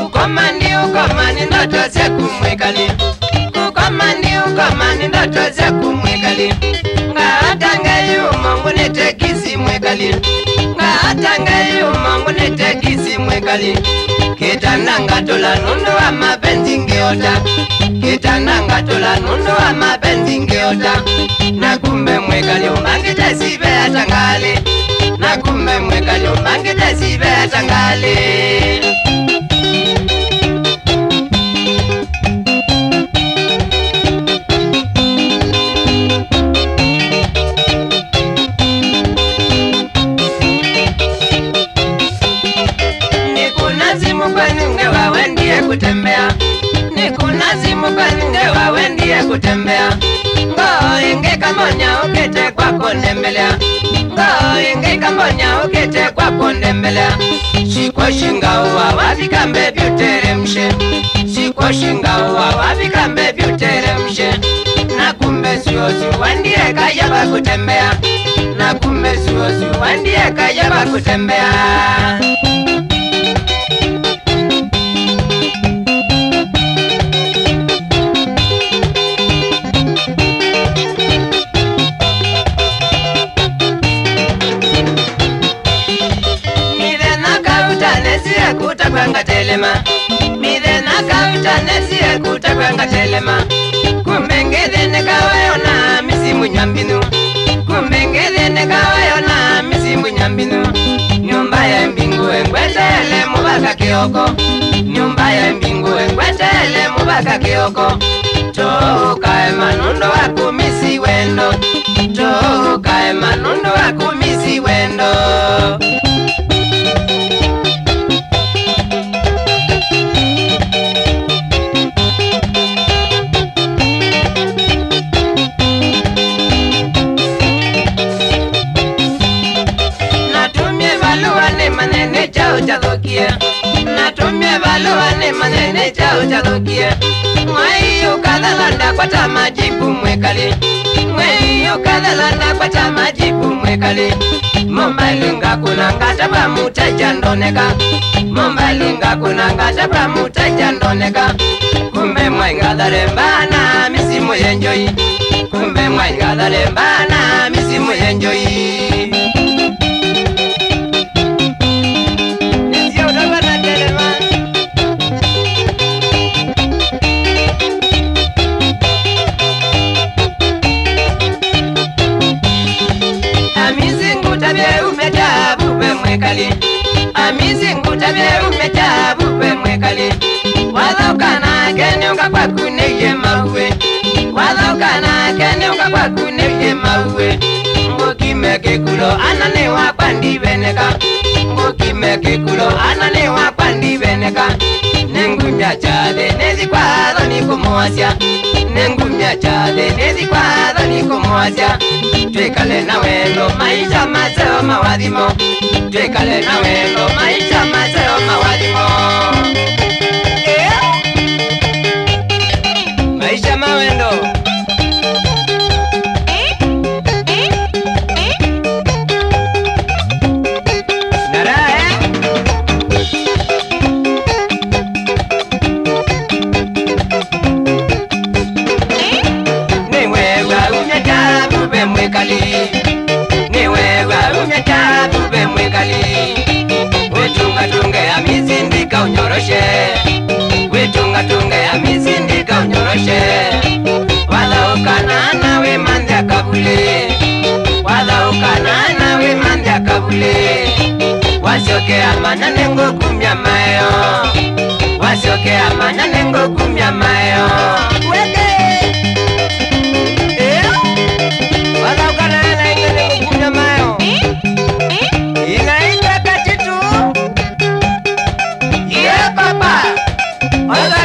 Ukomani ndoto za kumwekali. Ukomani ndoto za kumwekali. Ngatangayo Mungu nitekisi mwekali. Ngatangayo Mungu nitekisi mwekali. Kitananga tola nundu wa mapenzi ngeota. Kitananga tola nundu wa mapenzi ngeota. Na kumbe mwekali umangita sibe atangale. Na kumbe mwekali umangita sibe atangale. Kutembea nikunazimu kange wawendie kutembea ngo inge kamonya ukete kwa kondembelea ngo inge kamonya ukete kwa kondembelea shiko shinga uwa wavikambe byuteremshe shiko shinga uwa wavikambe byuteremshe na kumbe suosu wandie kayaba kutembea na kumbe suosu wandie kayaba kutembea. Kutakwanga telema midena kauta nesie kutakwanga telema kumbengede nekawayona misimu nyambinu kumbengede nekawayona misimu nyambinu nyumba ya mbingu engwetele mubaka kioko nyumba ya mbingu engwetele mubaka kioko tokae manundo wakumisi wendo tokae manundo wakumisi wendo. Natumie balua ni manene chao chadokia Mwai ukadhalanda kwa tamajibu mwekali Mwai ukadhalanda kwa tamajibu mwekali Mombalinga kuna ngata pa mutaja ndoneka Mombalinga kuna ngata pa mutaja ndoneka Kumbe mwai ngadhalembana misimu yenjoi Kumbe mwai ngadhalembana misimu yenjoi. Amizingu tabie umetabu pe mwekali Wadhaukana kenyonga kwa kuneye mawe Wadhaukana kenyonga kwa kuneye mawe Ngokime kekulo anane wapandi veneka Ngokime kekulo anane wapandi veneka Nengumya chade nezi kwa dhoni kumuasya Nengumya chade nezi kwa dhoni kumuasya Twekale na wendo maisha mazeo mawadhimo Twekale na wendo maisha mazeo mawadhimo. Maisha mawendo Wetunga tunge ya mizindika unyoroshe Wala ukanana we mandya kabule Wala ukanana we mandya kabule Wasioke amana nengo kumya mayo Wasioke amana nengo kumya mayo Weke Wala ukanana nengo kumya mayo Inaita katitu Papa, hola.